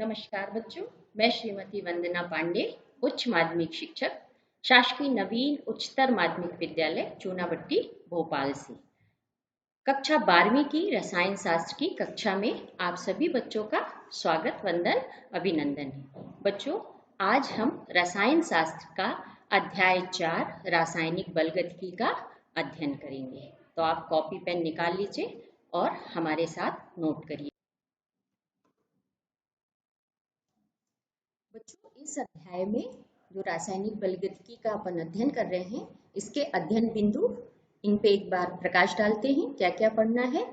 नमस्कार बच्चों, मैं श्रीमती वंदना पांडे, उच्च माध्यमिक शिक्षक, शासकीय नवीन उच्चतर माध्यमिक विद्यालय चूनाभट्टी भोपाल से कक्षा 12वीं की रसायन शास्त्र की कक्षा में आप सभी बच्चों का स्वागत, वंदन, अभिनंदन है। बच्चों, आज हम रसायन शास्त्र का अध्याय 4 रासायनिक बलगतिकी का अध्ययन करेंगे। तो आप कॉपी पेन निकाल लीजिए और हमारे साथ नोट करिए। बच्चों, इस अध्याय में जो रासायनिक बलगतिकी का अपन अध्ययन कर रहे हैं, इसके अध्ययन बिंदु इन पे एक बार प्रकाश डालते हैं। क्या क्या पढ़ना है?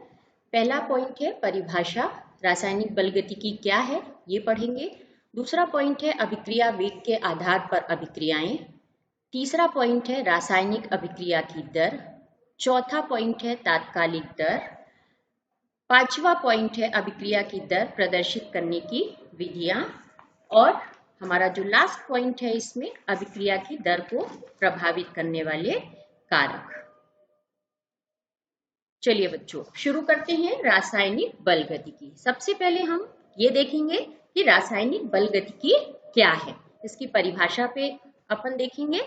पहला पॉइंट है परिभाषा, रासायनिक बलगतिकी क्या है ये पढ़ेंगे। दूसरा पॉइंट है अभिक्रिया वेग के आधार पर अभिक्रियाएं। तीसरा पॉइंट है रासायनिक अभिक्रिया की दर। चौथा पॉइंट है तात्कालिक दर। पांचवा पॉइंट है अभिक्रिया की दर प्रदर्शित करने की विधियां। और हमारा जो लास्ट पॉइंट है इसमें अभिक्रिया की दर को प्रभावित करने वाले कारक। चलिए बच्चों, शुरू करते हैं रासायनिक बलगतिकी। सबसे पहले हम ये देखेंगे कि रासायनिक बलगतिकी क्या है। इसकी परिभाषा पे अपन देखेंगे।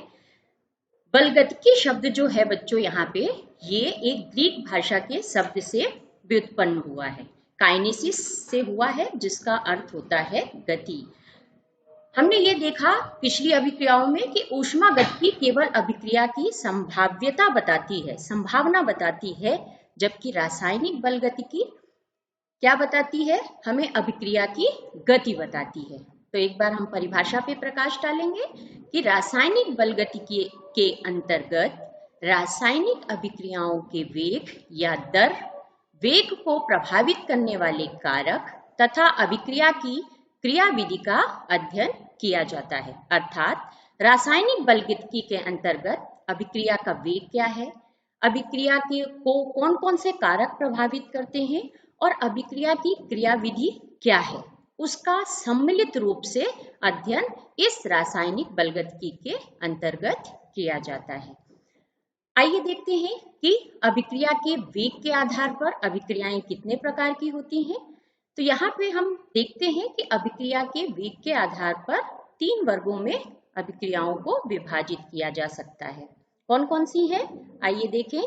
बलगतिकी शब्द जो है बच्चों, यहाँ पे ये एक ग्रीक भाषा के शब्द से व्युत्पन्न हुआ है। काइनेसिस से हुआ है, जिसका अर्थ होता है गति। हमने ये देखा पिछली अभिक्रियाओं में कि ऊष्मागतिकी केवल अभिक्रिया की संभाव्यता बताती है, संभावना बताती है, जबकि रासायनिक बलगतिकी क्या बताती है? हमें अभिक्रिया की गति बताती है। तो एक बार हम परिभाषा पे प्रकाश डालेंगे कि रासायनिक बलगतिकी के अंतर्गत रासायनिक अभिक्रियाओं के वेग या दर, वेग को प्रभावित करने वाले कारक तथा अभिक्रिया की क्रियाविधि का अध्ययन किया जाता है। अर्थात रासायनिक बलगतिकी के अंतर्गत अभिक्रिया का वेग क्या है, अभिक्रिया के को कौन कौन से कारक प्रभावित करते हैं और अभिक्रिया की क्रियाविधि क्या है, उसका सम्मिलित रूप से अध्ययन इस रासायनिक बलगतिकी के अंतर्गत किया जाता है। आइए देखते हैं कि अभिक्रिया के वेग के आधार पर अभिक्रियाएं कितने प्रकार की होती हैं। तो यहाँ पे हम देखते हैं कि अभिक्रिया के वेग के आधार पर 3 वर्गों में अभिक्रियाओं को विभाजित किया जा सकता है। कौन कौन सी है? आइए देखें।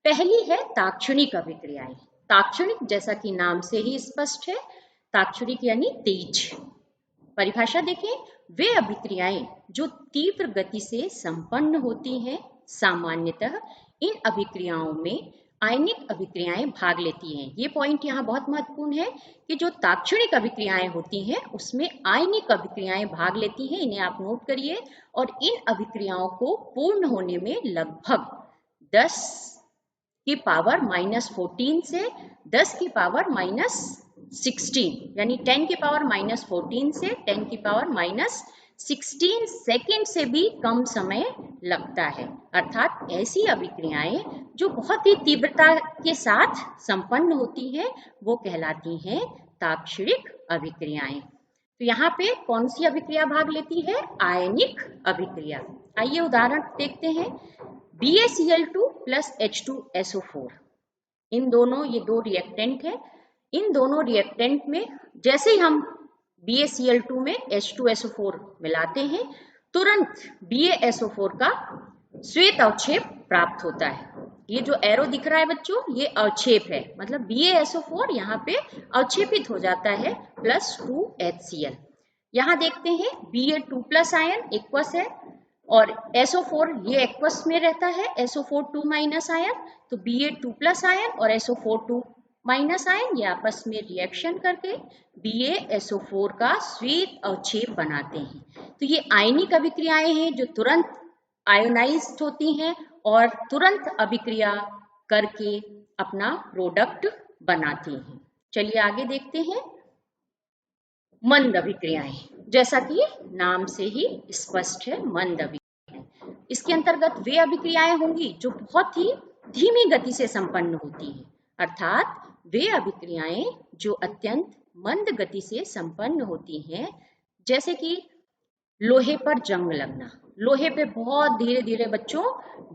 पहली है ताक्षणिक अभिक्रियाएं। ताक्षणिक जैसा कि नाम से ही स्पष्ट है, ताक्षणिक यानी तेज। परिभाषा देखें। वे अभिक्रियाएं जो तीव्र गति से संपन्न होती हैं, सामान्यतः इन अभिक्रियाओं में आयनिक अभिक्रियाएं भाग लेती हैं। ये पॉइंट यहाँ बहुत महत्वपूर्ण है कि जो ताक्षणिक अभिक्रियाएं होती हैं उसमें आयनिक अभिक्रियाएं भाग लेती हैं। इन्हें आप नोट करिए। और इन अभिक्रियाओं को पूर्ण होने में लगभग 10 की पावर -14 से 10 की पावर -16 यानी 10 की पावर -14 से 10 की पावर -16 सेकेंड से भी कम समय लगता है। अर्थात ऐसी अभिक्रियाएं जो बहुत ही तीव्रता के साथ संपन्न होती हैं वो कहलाती हैं ताक्षणिक अभिक्रियाएं। तो यहाँ पे कौन सी अभिक्रिया भाग लेती है? आयनिक अभिक्रिया। आइए उदाहरण देखते हैं। BaCl2 + H2SO4, इन दोनों, ये 2 रिएक्टेंट है। इन दोनों रिएक्टेंट में जैसे ही हम BaCl2 में H2SO4 मिलाते हैं, तुरंत BaSO4 का श्वेत अवक्षेप प्राप्त होता है। ये जो एरो दिख रहा है बच्चों, ये अवक्षेप है, मतलब BaSO4 यहाँ पे अवक्षेपित हो जाता है +2HCl। यहाँ देखते हैं Ba2+ आयन एक्वस है और SO4 ये एक्वस में रहता है, SO4 2- आयन। तो Ba2+ आयन और SO4 2- आयन ये आपस में रिएक्शन करके BaSO4 का श्वेत अवक्षेप बनाते हैं। तो ये आयनिक अभिक्रियाएं हैं जो तुरंत आयोनाइज्ड होती हैं और तुरंत अभिक्रिया करके अपना प्रोडक्ट बनाती हैं। चलिए आगे देखते हैं। मंद अभिक्रियाएं, जैसा कि नाम से ही स्पष्ट है, मंद अभिक्रियाएं। इसके अंतर्गत वे अभिक्रियाएं होंगी जो बहुत ही धीमी गति से संपन्न होती हैं। अर्थात वे अभिक्रियाएं जो अत्यंत मंद गति से संपन्न होती हैं, जैसे कि लोहे पर जंग लगना। लोहे पे बहुत धीरे धीरे बच्चों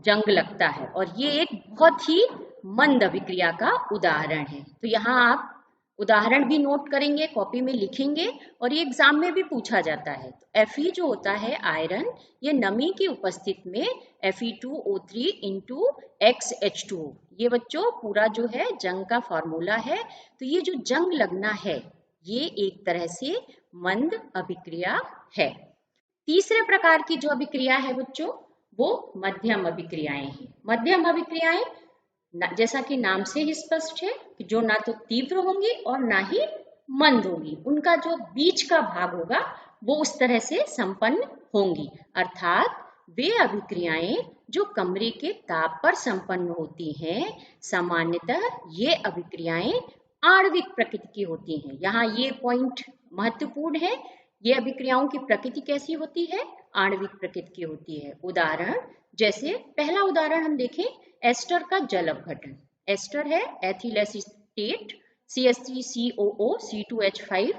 जंग लगता है और ये एक बहुत ही मंद अभिक्रिया का उदाहरण है। तो यहाँ आप उदाहरण भी नोट करेंगे, कॉपी में लिखेंगे और ये एग्जाम में भी पूछा जाता है। तो Fe जो होता है आयरन, ये नमी की उपस्थिति में Fe2O3 इंटू XH2O, ये बच्चों पूरा जो है जंग का फॉर्मूला है। तो ये जो जंग लगना है ये एक तरह से मंद अभिक्रिया है। तीसरे प्रकार की जो अभिक्रिया है बच्चों वो मध्यम अभिक्रियाएं हैं। मध्यम अभिक्रियाएं जैसा कि नाम से ही स्पष्ट है कि जो ना तो तीव्र होंगी और ना ही मंद होंगी, उनका जो बीच का भाग होगा वो उस तरह से संपन्न होंगी। अर्थात वे अभिक्रियाएं जो कमरे के ताप पर संपन्न होती हैं, सामान्यतः ये अभिक्रियाएं आणविक प्रकृति की होती हैं। यहाँ ये पॉइंट महत्वपूर्ण है, ये अभिक्रियाओं की प्रकृति कैसी होती है, आणविक प्रकृति की होती है। उदाहरण जैसे पहला उदाहरण हम देखें, एस्टर का जल अपघटन। एस्टर है ethyl acetate CH3COO C2H5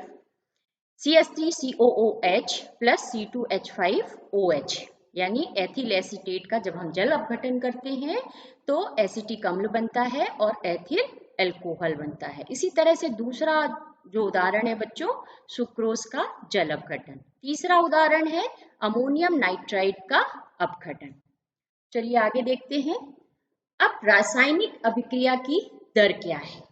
CH3COOH plus C2H5OH, यानी एथिल एसीटेट का जब हम जल अपघटन करते हैं तो एसिटिक अम्ल बनता है और एथिल एल्कोहल बनता है। इसी तरह से दूसरा जो उदाहरण है बच्चों, सुक्रोज का जल अपघटन। तीसरा उदाहरण है अमोनियम नाइट्राइड का अपघटन। चलिए आगे देखते हैं। अब रासायनिक अभिक्रिया की दर क्या है।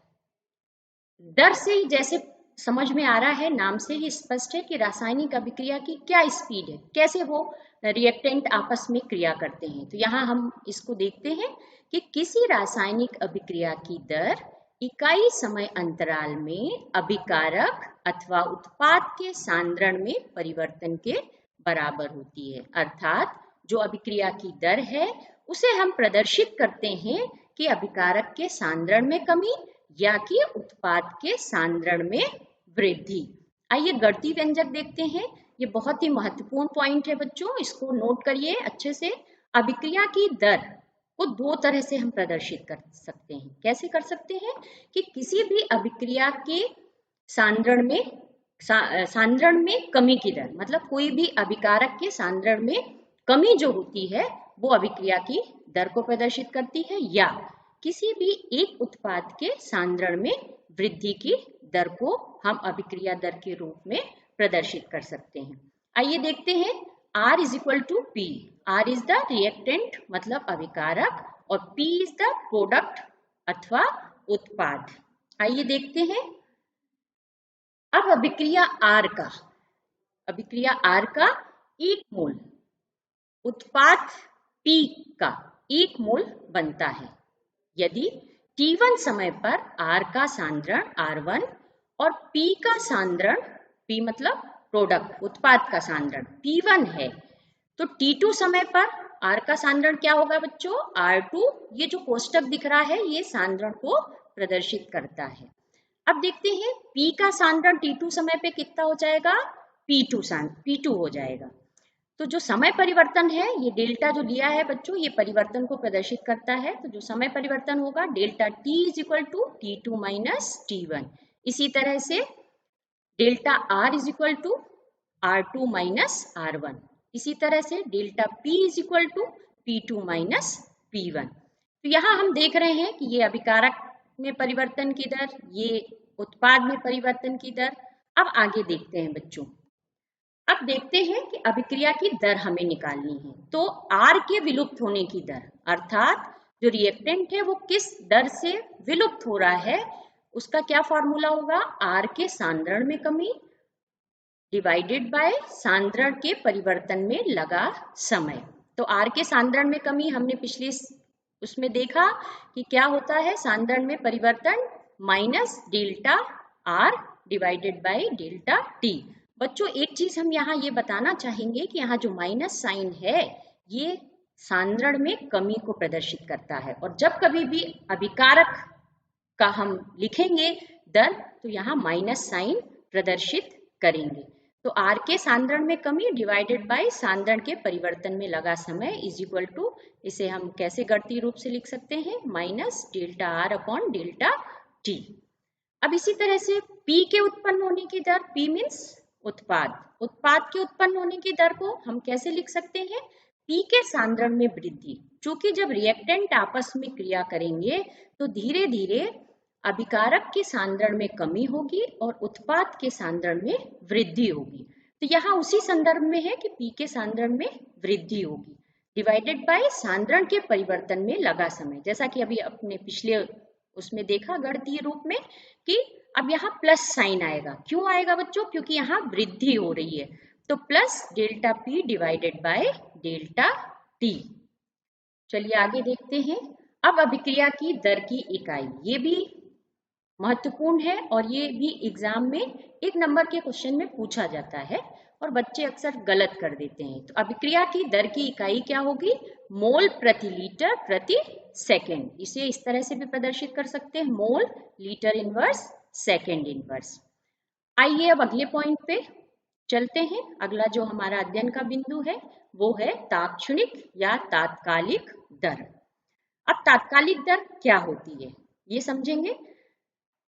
दर से ही जैसे समझ में आ रहा है, नाम से ही स्पष्ट है कि रासायनिक अभिक्रिया की क्या स्पीड है, कैसे वो रिएक्टेंट आपस में क्रिया करते हैं। तो यहाँ हम इसको देखते हैं कि किसी रासायनिक अभिक्रिया की दर इकाई समय अंतराल में अभिकारक अथवा उत्पाद के सांद्रण में परिवर्तन के बराबर होती है। अर्थात जो अभिक्रिया की दर है उसे हम प्रदर्शित करते हैं कि अभिकारक के सांद्रण में कमी या कि उत्पाद के सांद्रण में वृद्धि। आइए गणितीय व्यंजक देखते हैं, ये बहुत ही महत्वपूर्ण पॉइंट है बच्चों, इसको नोट करिए अच्छे से। अभिक्रिया की दर को दो तरह से हम प्रदर्शित कर सकते हैं। कैसे कर सकते हैं कि किसी भी अभिक्रिया के सांद्रण में कमी की दर, मतलब कोई भी अभिकारक के सांद्रण में कमी जो होती है वो अभिक्रिया की दर को प्रदर्शित करती है, या किसी भी एक उत्पाद के सांद्रण में वृद्धि की दर को हम अभिक्रिया दर के रूप में प्रदर्शित कर सकते हैं। आइए देखते हैं। R is equal to P। R is the reactant मतलब अभिकारक और P इज द प्रोडक्ट अथवा उत्पाद। आइए देखते हैं। अब अभिक्रिया R का एक मोल उत्पाद P का एक मोल बनता है यदि T1 समय पर R का सांद्रण R1 और P का सांद्रण, P मतलब प्रोडक्ट उत्पाद का सांद्रण P1 है, तो T2 समय पर R का सांद्रण क्या होगा बच्चों, R2। ये जो कोष्टक दिख रहा है ये सांद्रण को प्रदर्शित करता है। अब देखते हैं P का सांद्रण T2 समय पे कितना हो जाएगा, P2 हो जाएगा। तो जो समय परिवर्तन है, ये डेल्टा जो लिया है बच्चों, ये परिवर्तन को प्रदर्शित करता है। तो जो समय परिवर्तन होगा delta T is equal to T2 minus T1। इसी तरह से delta R is equal to R2 minus R1। इसी तरह से delta P is equal to P2 minus P1। तो यहाँ हम देख रहे हैं कि ये अभिकारक में परिवर्तन की दर, ये उत्पाद में परिवर्तन की दर। अब आगे देखते हैं बच्चों। अब देखते हैं कि अभिक्रिया की दर हमें निकालनी है। तो R के विलुप्त होने की दर, अर्थात जो रिएक्टेंट है वो किस दर से विलुप्त हो रहा है, उसका क्या फॉर्मूला होगा, R के सांद्रण में कमी डिवाइडेड बाय सांद्रण के परिवर्तन में लगा समय। तो R के सांद्रण में कमी हमने पिछले उसमें देखा कि क्या होता है, सांद्रण में परिवर्तन minus delta R divided by delta T। बच्चों एक चीज हम यहाँ ये बताना चाहेंगे कि यहाँ जो माइनस साइन है ये सांद्रण में कमी को प्रदर्शित करता है, और जब कभी भी अभिकारक का हम लिखेंगे दर तो यहाँ माइनस साइन प्रदर्शित करेंगे। तो R के सांद्रण में कमी डिवाइडेड बाय सांद्रण के परिवर्तन में लगा समय इज इक्वल टू, इसे हम कैसे गणितीय रूप से लिख सकते हैं, minus delta R upon delta T। अब इसी तरह से P के उत्पन्न होने की दर, P मीन्स उत्पाद के उत्पन्न होने की दर को हम कैसे लिख सकते हैं, P के सांद्रण में वृद्धि। चूंकि जब रिएक्टेंट आपस में क्रिया करेंगे तो धीरे धीरे अभिकारक के सांद्रण में कमी होगी और उत्पाद के सांद्रण में वृद्धि होगी। तो यहाँ उसी संदर्भ में है कि P के सांद्रण में वृद्धि होगी डिवाइडेड बाय सांद्रण के परिवर्तन में लगा समय। जैसा कि अभी अपने पिछले उसमें देखा गणितीय रूप में कि अब यहाँ प्लस साइन आएगा। क्यों आएगा बच्चों? क्योंकि यहाँ वृद्धि हो रही है। तो plus delta P divided by delta T। चलिए आगे देखते हैं। अब अभिक्रिया की दर की इकाई, ये भी महत्वपूर्ण है और ये भी एग्जाम में 1 नंबर के क्वेश्चन में पूछा जाता है और बच्चे अक्सर गलत कर देते हैं। तो अभिक्रिया की दर की इकाई क्या होगी? मोल प्रति लीटर प्रति सेकेंड। इसे इस तरह से भी प्रदर्शित कर सकते हैं, mole litre inverse second inverse. आइए अब अगले पॉइंट पे चलते हैं। अगला जो हमारा अध्ययन का बिंदु है वो है तात्क्षणिक या तात्कालिक दर। अब तात्कालिक दर क्या होती है ये समझेंगे।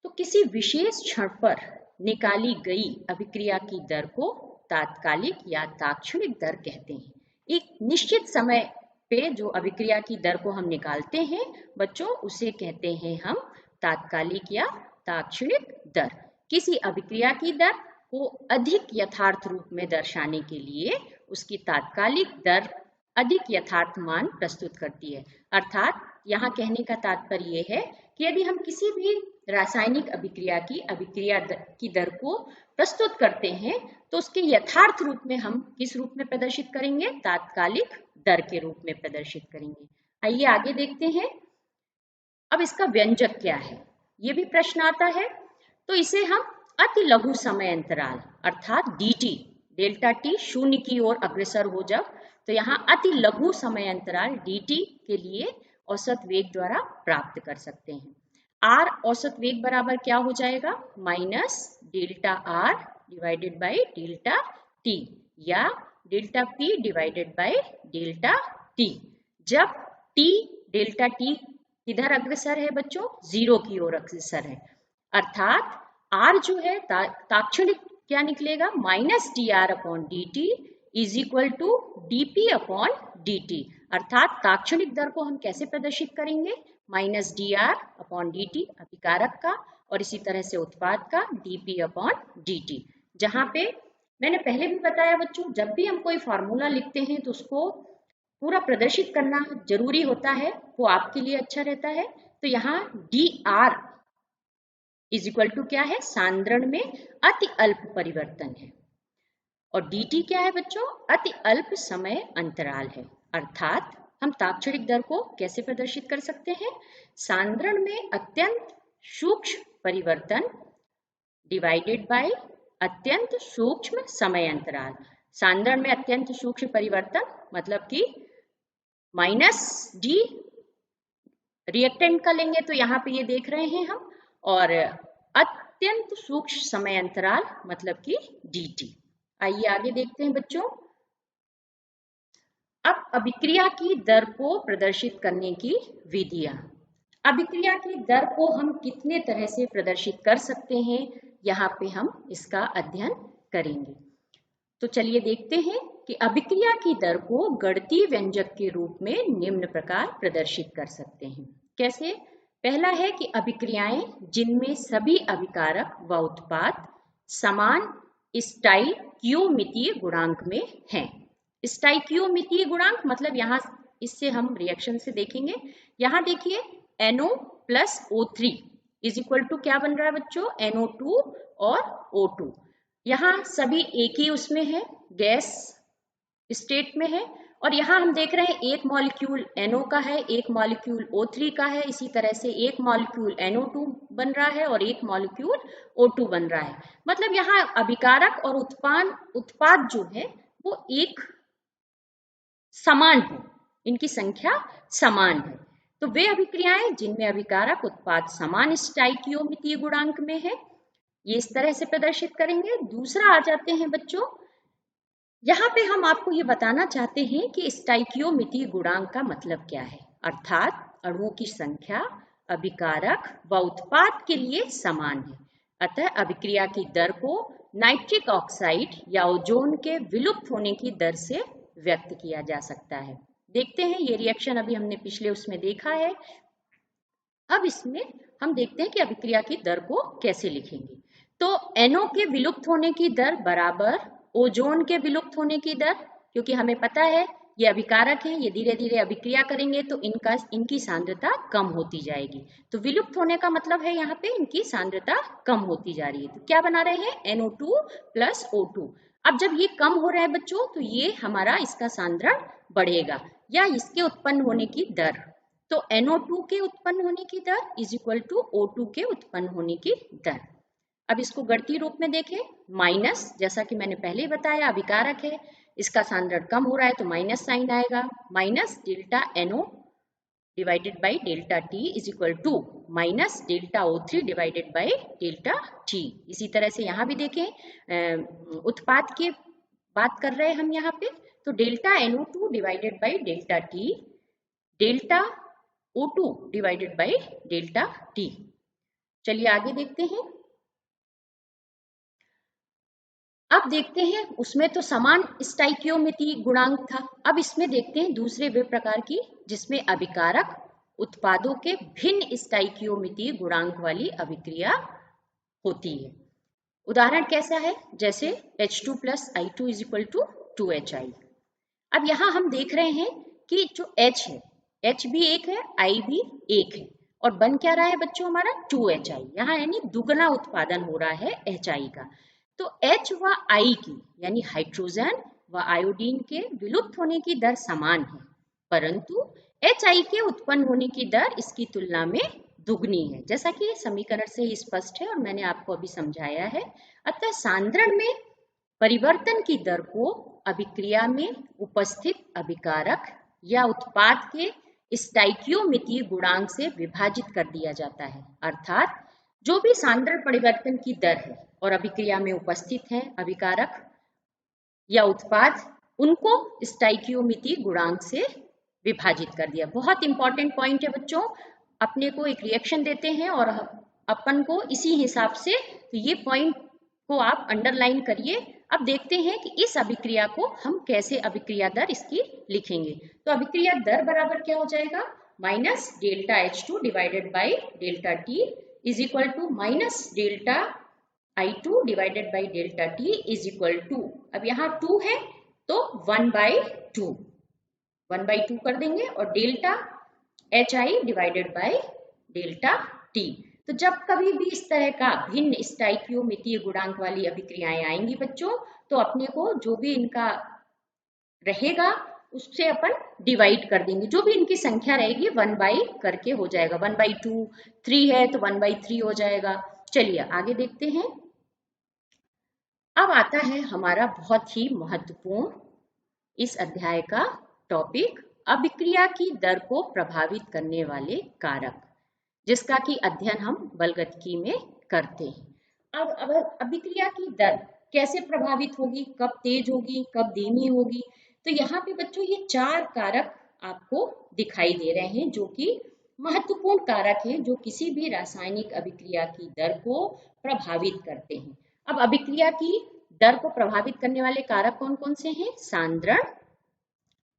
तो किसी विशेष क्षण पर निकाली गई अभिक्रिया की दर को तात्कालिक या तात्क्षणिक दर कहते हैं। एक निश्चित समय पे जो अभिक्रिया की दर को हम निकालते हैं बच्चों, उसे कहते हैं हम तात्कालिक या तात्क्षणिक दर। किसी अभिक्रिया की दर को अधिक यथार्थ रूप में दर्शाने के लिए उसकी तात्कालिक दर अधिक यथार्थ मान प्रस्तुत करती है। अर्थात यहाँ कहने का तात्पर्य यह है कि यदि हम किसी भी रासायनिक अभिक्रिया की दर को प्रस्तुत करते हैं तो उसके यथार्थ रूप में हम किस रूप में प्रदर्शित करेंगे? तात्कालिक दर के रूप में प्रदर्शित करेंगे। आइए आगे देखते हैं। अब इसका व्यंजक क्या है, ये भी प्रश्न आता है। तो इसे हम अति लघु समय अंतराल अर्थात dt डेल्टा t शून्य की ओर अग्रसर हो जब, तो यहाँ अति लघु समय अंतराल dt के लिए औसत वेग द्वारा प्राप्त कर सकते हैं। r औसत वेग बराबर क्या हो जाएगा? Minus delta r divided by delta t या delta p divided by delta t। जब t डेल्टा t किधर अग्रसर है बच्चों? 0 की ओर अग्रसर है। अर्थात r जो है तात्क्षणिक क्या निकलेगा? Minus dr upon dt is equal to dp upon dt। अर्थात तात्क्षणिक दर को हम कैसे प्रदर्शित करेंगे? माइनस dr अपॉन dt अभिकारक का और इसी तरह से उत्पाद का dp अपॉन dt। जहां पे मैंने पहले भी बताया बच्चों, जब भी हम कोई फॉर्मूला लिखते हैं तो उसको पूरा प्रदर्शित करना जरूरी होता है, वो आपके लिए अच्छा रहता है। तो यहाँ dr इज इक्वल टू क्या है? सांद्रण में अति अल्प परिवर्तन है और dt क्या है बच्चों? अति अल्प समय अंतराल है। अर्थात हम तात्क्षणिक दर को कैसे प्रदर्शित कर सकते हैं? सांद्रण में अत्यंत सूक्ष्म परिवर्तन डिवाइडेड बाय अत्यंत सूक्ष्म समय अंतराल। सांद्रण में अत्यंत सूक्ष्म परिवर्तन मतलब कि माइनस d रिएक्टेंट का लेंगे तो यहाँ पे ये देख रहे हैं हम, और अत्यंत सूक्ष्म समय अंतराल मतलब कि dt। आइए आगे देखते हैं बच्चों। अब अभिक्रिया की दर को प्रदर्शित करने की विधियां। अभिक्रिया की दर को हम कितने तरह से प्रदर्शित कर सकते हैं, यहाँ पे हम इसका अध्ययन करेंगे। तो चलिए देखते हैं कि अभिक्रिया की दर को गणितीय व्यंजक के रूप में निम्न प्रकार प्रदर्शित कर सकते हैं। कैसे? पहला है कि अभिक्रियाएं जिनमें सभी अभिकारक व उत्पाद समान स्टाइकियोमीतीय गुणांक में हैं। स्टाइकियोमीतीय गुणांक मतलब यहाँ इससे हम रिएक्शन से देखेंगे। यहाँ देखिए NO plus O3 is equal to क्या बन रहा है बच्चों? NO2 और O2। यहाँ सभी एक ही उसमें है, गैस स्टेट में है, और यहाँ हम देख रहे हैं एक मॉलिक्यूल NO का है, एक मॉलिक्यूल O3 का है, इसी तरह से एक मॉलिक्यूल NO2 बन रहा है और एक मॉलिक्यूल O2 बन रहा है। मतलब यहाँ अभिकारक और उत्पाद जो है वो एक समान है, इनकी संख्या समान है। तो वे अभिक्रियाएं जिनमें अभिकारक उत्पाद समान स्टाइकियोमीतीय गुणांक में है, ये इस तरह से प्रदर्शित करेंगे। दूसरा आ जाते हैं बच्चों, यहाँ पे हम आपको ये बताना चाहते हैं कि स्टाइकियोमीतीय गुणांक का मतलब क्या है। अर्थात अणुओं की संख्या अभिकारक व उत्पाद के लिए समान है, अतः अभिक्रिया की दर को नाइट्रिक ऑक्साइड या ओजोन के विलुप्त होने की दर से व्यक्त किया जा सकता है। देखते हैं ये रिएक्शन अभी हमने पिछले उसमें देखा है। अब अब इसमें हम देखते हैं कि अभिक्रिया की दर को कैसे लिखेंगे। तो NO के विलुप्त होने की दर बराबर ओजोन के विलुप्त होने की दर, क्योंकि हमें पता है ये अभिकारक है, ये धीरे धीरे अभिक्रिया करेंगे तो इनकी सांद्रता कम होती जाएगी। तो विलुप्त होने का मतलब है यहाँ पे इनकी सांद्रता कम होती जा रही है। तो क्या बना रहे हैं, NO2 प्लस O2। अब जब ये कम हो रहा है बच्चों, तो ये हमारा इसका सांद्रण बढ़ेगा या इसके उत्पन्न होने की दर। तो NO2 के उत्पन्न होने की there is equal to O2 के उत्पन्न होने की दर। अब इसको गणितीय रूप में देखें, माइनस, जैसा कि मैंने पहले ही बताया अभिकारक है, इसका सांद्रण कम हो रहा है तो माइनस साइन आएगा, minus delta NO divided by delta T is equal to minus delta O3 divided by delta T। इसी तरह से यहाँ भी देखें, उत्पाद की बात कर रहे हैं हम यहाँ पे, तो delta NO2 divided by delta T, delta O2 divided by delta T। चलिए आगे देखते हैं। अब देखते हैं, उसमें तो समान स्टाइकियोमेट्री गुणांक था। अब इसमें देखते हैं दूसरे वे प्रकार की, जिसमें अभिकारक उत्पादों के भिन्न स्टाइकियोमेट्री गुणांक वाली अभिक्रिया होती है। उदाहरण कैसा है, जैसे H2 plus I2 is equal to 2HI। अब यहाँ हम देख रहे हैं कि जो H है, H भी एक है, I भी एक है, और बन क्या रहा है बच्चों हमारा 2HI। यहाँ यानी दुगना उत्पादन हो रहा है HI का। तो H व I की यानी हाइड्रोजन व आयोडीन के विलुप्त होने की दर समान है, परंतु HI के उत्पन्न होने की दर इसकी तुलना में दुगनी है, जैसा कि समीकरण से ही स्पष्ट है और मैंने आपको अभी समझाया है। अतः सांद्रण में परिवर्तन की दर को अभिक्रिया में उपस्थित अभिकारक या उत्पाद के स्टाइकियोमेट्री गुणांक से विभाजित कर दिया जाता है। अर्थात जो भी सांद्रण परिवर्तन की दर है और अभिक्रिया में उपस्थित है अभिकारक या उत्पाद, उनको स्टाइकियोमेट्री गुणांक से विभाजित कर दिया। बहुत इंपॉर्टेंट पॉइंट है बच्चों, अपने को एक रिएक्शन देते हैं और अपन को इसी हिसाब से, तो ये पॉइंट को आप अंडरलाइन करिए। अब देखते हैं कि इस अभिक्रिया को हम कैसे अभिक्रिया दर इसकी लिखेंगे। तो अभिक्रिया दर बराबर क्या हो जाएगा, minus delta H2 divided by delta T is equal to minus delta I2 divided by delta T is equal to, अब यहाँ 2 है तो 1/2 कर देंगे, और delta HI divided by delta T। तो जब कभी भी इस तरह का भिन्न स्टाइकियोमेट्री गुणांक वाली अभिक्रियाएं आएंगी बच्चों, तो अपने को जो भी इनका रहेगा उससे अपन डिवाइड कर देंगे, जो भी इनकी संख्या रहेगी 1 करके हो जाएगा। 1/2, 3 है तो 1/3 हो जाएगा। चलिए आगे देखते हैं। अब आता है हमारा बहुत ही महत्वपूर्ण इस अध्याय का टॉपिक, अभिक्रिया की दर को प्रभावित करने वाले कारक, जिसका कि अध्ययन हम बलगतिकी में करते हैं। अब अभिक्रिया की दर कैसे प्रभावित होगी, कब तेज होगी, कब धीमी होगी, तो यहाँ पे बच्चों ये 4 कारक आपको दिखाई दे रहे हैं, जो कि महत्वपूर्ण कारक हैं, जो किसी भी रासायनिक अभिक्रिया की दर को प्रभावित करते हैं। अब अभिक्रिया की दर को प्रभावित करने वाले कारक कौन कौन से हैं, सांद्रण,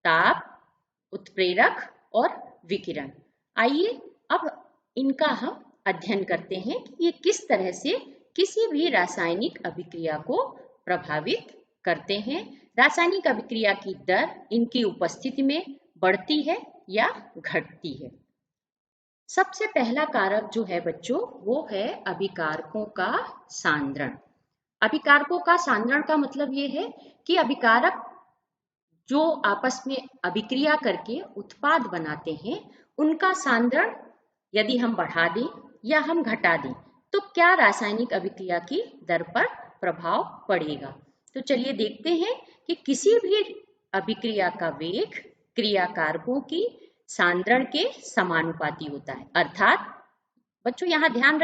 ताप, उत्प्रेरक और विकिरण। आइए अब इनका हम अध्ययन करते हैं कि ये किस तरह से किसी भी रासायनिक अभिक्रिया को प्रभावित करते हैं। रासायनिक अभिक्रिया की दर इनकी उपस्थिति में बढ़ती है या घटती है। सबसे पहला कारक जो है बच्चों, वो है अभिकारकों का सांद्रण। अभिकारकों का सांद्रण का मतलब ये है कि अभिकारक जो आपस में अभिक्रिया करके उत्पाद बनाते हैं, उनका सांद्रण यदि हम बढ़ा दें या हम घटा दें तो क्या रासायनिक अभिक्रिया की दर पर प्रभाव पड़ेगा। तो चलिए देखते हैं कि किसी भी अभिक्रिया का वेग क्रियाकारकों की सांद्रण के समानुपाती होता है। अर्थात बच्चों यहाँ ध्यान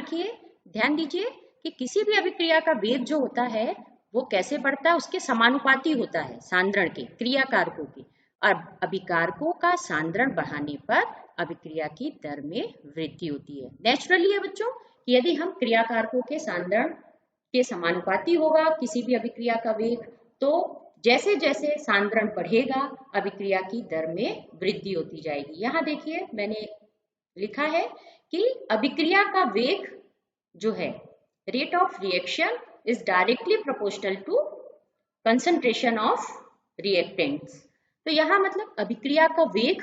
दीजिए कि किसी भी अभिक्रिया का वेग जो होता है वो कैसे बढ़ता है, उसके समानुपाती होता है सांद्रण के, क्रियाकारकों के। और अभिकारकों का सांद्रण बढ़ाने पर अभिक्रिया की दर में वृद्धि होती है। नेचुरली है बच्चों कि यदि हम क्रियाकारकों के सांद्रण के समानुपाती होगा किसी भी अभिक्रिया का वेग, तो जैसे जैसे सांद्रण बढ़ेगा अभिक्रिया की दर में वृद्धि होती जाएगी। यहाँ देखिए मैंने लिखा है कि अभिक्रिया का वेग जो है, rate of reaction is directly proportional to concentration of reactants. तो यहाँ मतलब अभिक्रिया का वेग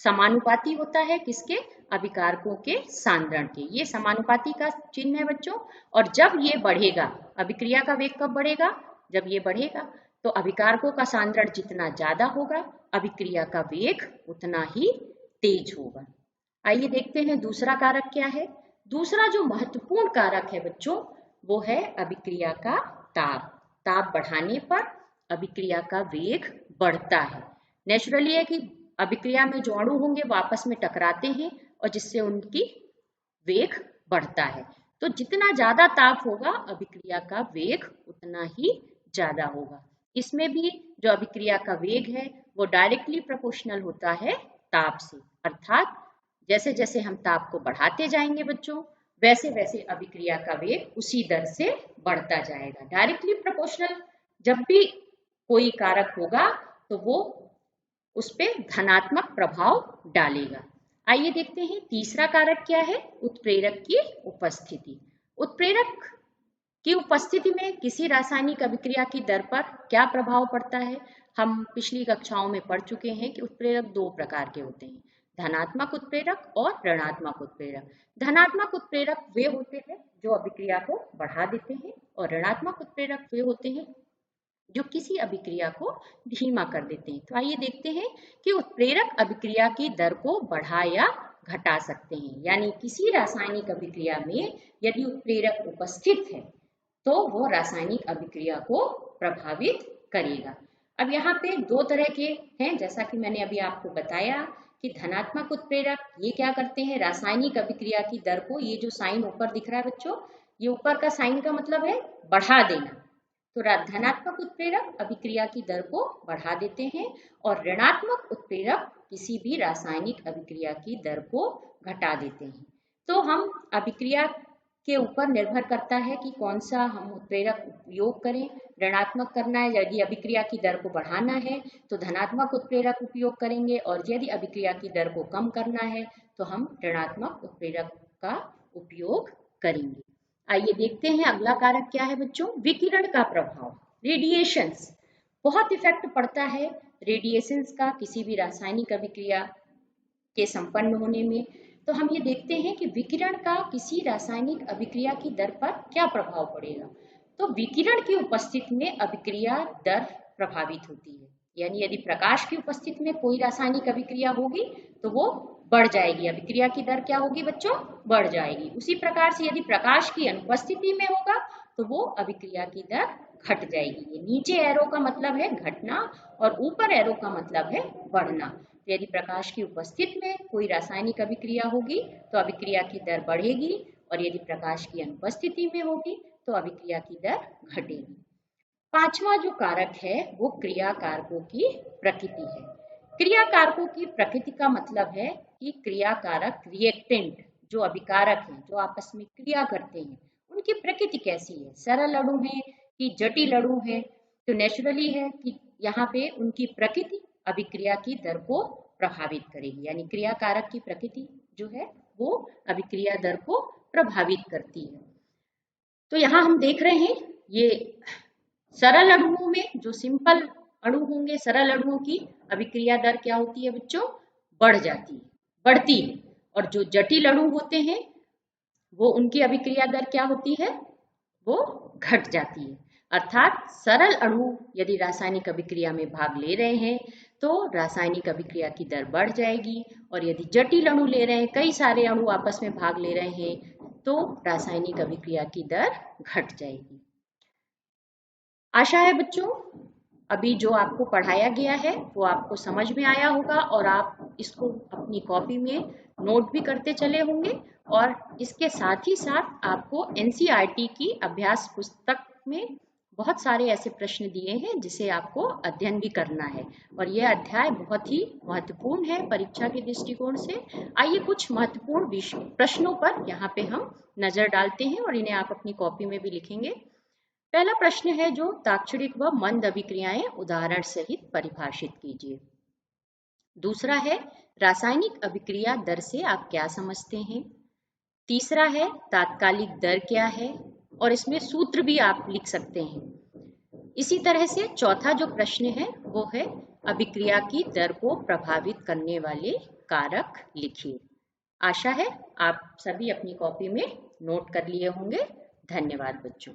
समानुपाती होता है किसके, अभिकारकों के सांद्रण के। ये समानुपाती का चिन्ह है बच्चों। और जब ये बढ़ेगा, अभिक्रिया का वेग कब बढ़ेगा, जब ये बढ़ेगा तो अभिकारकों का सांद्रण जितना ज्यादा होगा अभिक्रिया का वेग उतना ही तेज होगा। आइए देखते हैं दूसरा कारक क्या है। दूसरा जो महत्वपूर्ण कारक है बच्चों वो है अभिक्रिया का ताप। ताप बढ़ाने पर अभिक्रिया का वेग बढ़ता है। नेचुरली है कि अभिक्रिया में जो अणु होंगे वो आपस में टकराते हैं और जिससे उनकी वेग बढ़ता है। तो जितना ज्यादा ताप होगा अभिक्रिया का वेग उतना ही ज्यादा होगा। इसमें भी जो अभिक्रिया का वेग है वो डायरेक्टली प्रोपोर्शनल होता है ताप से, अर्थात जैसे जैसे हम ताप को बढ़ाते जाएंगे बच्चों वैसे वैसे अभिक्रिया का वेग उसी दर से बढ़ता जाएगा। डायरेक्टली प्रोपोर्शनल जब भी कोई कारक होगा तो वो उस पर धनात्मक प्रभाव डालेगा। आइए देखते हैं तीसरा कारक क्या है, उत्प्रेरक की उपस्थिति। उत्प्रेरक की उपस्थिति में किसी रासायनिक अभिक्रिया की दर पर क्या प्रभाव पड़ता है। हम पिछली कक्षाओं में पढ़ चुके हैं कि उत्प्रेरक दो प्रकार के होते हैं, धनात्मक उत्प्रेरक और ऋणात्मक उत्प्रेरक। धनात्मक उत्प्रेरक वे होते हैं जो अभिक्रिया को बढ़ा देते हैं और ऋणात्मक उत्प्रेरक वे होते हैं जो किसी अभिक्रिया को धीमा कर देते हैं। तो आइए देखते हैं कि उत्प्रेरक अभिक्रिया की दर को बढ़ा या घटा सकते हैं। यानी किसी रासायनिक अभिक्रिया में यदि उत्प्रेरक उपस्थित है तो वो रासायनिक अभिक्रिया को प्रभावित करेगा। अब यहाँ पे दो तरह के हैं, जैसा कि मैंने अभी आपको बताया कि धनात्मक उत्प्रेरक ये क्या करते हैं, रासायनिक अभिक्रिया की दर को, ये जो साइन ऊपर दिख रहा है बच्चों, ये ऊपर का साइन का मतलब है बढ़ा देना। तो धनात्मक उत्प्रेरक अभिक्रिया की दर को बढ़ा देते हैं और ऋणात्मक उत्प्रेरक किसी भी रासायनिक अभिक्रिया की दर को घटा देते हैं। तो हम अभिक्रिया के ऊपर निर्भर करता है कि कौन सा हम उत्प्रेरक उपयोग करें। ऋणात्मक करना है, यदि अभिक्रिया की दर को बढ़ाना है तो धनात्मक उत्प्रेरक उपयोग करेंगे, और यदि अभिक्रिया की दर को कम करना है तो हम ऋणात्मक उत्प्रेरक का उपयोग करेंगे। आइए देखते हैं अगला कारक क्या है बच्चों, विकिरण का प्रभाव। रेडिएशंस, बहुत इफेक्ट पड़ता है रेडिएशंस का किसी भी रासायनिक अभिक्रिया के संपन्न होने में। तो हम ये देखते हैं कि विकिरण का किसी रासायनिक अभिक्रिया की दर पर क्या प्रभाव पड़ेगा। तो विकिरण की उपस्थिति में अभिक्रिया दर प्रभावित होती है। यानी यदि प्रकाश की उपस्थिति में कोई रासायनिक अभिक्रिया होगी तो वो बढ़ जाएगी, अभिक्रिया की दर क्या होगी बच्चों, बढ़ जाएगी। उसी प्रकार से यदि प्रकाश की अनुपस्थिति में होगा तो वो अभिक्रिया की दर घट जाएगी। ये नीचे एरो का मतलब है घटना और ऊपर एरो का मतलब है बढ़ना। तो यदि प्रकाश की उपस्थिति में कोई रासायनिक अभिक्रिया होगी तो अभिक्रिया की दर बढ़ेगी, और यदि प्रकाश की अनुपस्थिति में होगी तो अभिक्रिया की दर घटेगी। पांचवा जो कारक है वो क्रिया कारकों की प्रकृति है। क्रिया कारकों की प्रकृति का मतलब है कि क्रिया कारक रिएक्टेंट जो अभिकारक हैं जो आपस में क्रिया करते हैं उनकी प्रकृति कैसी है, सरल अणु है कि जटिल अणु है। तो नेचुरली है कि यहाँ पे उनकी प्रकृति अभिक्रिया की दर को प्रभावित करेगी। यानी क्रिया कारक की प्रकृति जो है वो अभिक्रिया दर को प्रभावित करती है। तो यहाँ हम देख रहे हैं ये सरल अणुओं में जो सिंपल अणु होंगे, सरल अणुओं की अभिक्रिया दर क्या होती है बच्चों, बढ़ जाती है, बढ़ती है। और जो जटिल अणु होते हैं वो उनकी अभिक्रिया दर क्या होती है, वो घट जाती है। अर्थात सरल अणु यदि रासायनिक अभिक्रिया में भाग ले रहे हैं तो रासायनिक अभिक्रिया की दर बढ़ जाएगी, और यदि जटिल अणु ले रहे हैं, कई सारे अणु आपस में भाग ले रहे हैं तो रासायनिक अभिक्रिया की दर घट जाएगी। आशा है बच्चों अभी जो आपको पढ़ाया गया है वो आपको समझ में आया होगा और आप इसको अपनी कॉपी में नोट भी करते चले होंगे। और इसके साथ ही साथ आपको एनसीईआरटी की अभ्यास पुस्तक में बहुत सारे ऐसे प्रश्न दिए हैं जिसे आपको अध्ययन भी करना है, और यह अध्याय बहुत ही महत्वपूर्ण है परीक्षा के दृष्टिकोण से। आइए कुछ महत्वपूर्ण प्रश्नों पर यहाँ पे हम नजर डालते हैं और इन्हें आप अपनी कॉपी में भी लिखेंगे। पहला प्रश्न है जो ताक्षणिक व मंद अभिक्रियाएं उदाहरण सहित परिभाषित कीजिए। दूसरा है रासायनिक अभिक्रिया दर से आप क्या समझते हैं। तीसरा है तात्कालिक दर क्या है, और इसमें सूत्र भी आप लिख सकते हैं। इसी तरह से चौथा जो प्रश्न है वो है अभिक्रिया की दर को प्रभावित करने वाले कारक लिखिए। आशा है आप सभी अपनी कॉपी में नोट कर लिए होंगे। धन्यवाद बच्चों।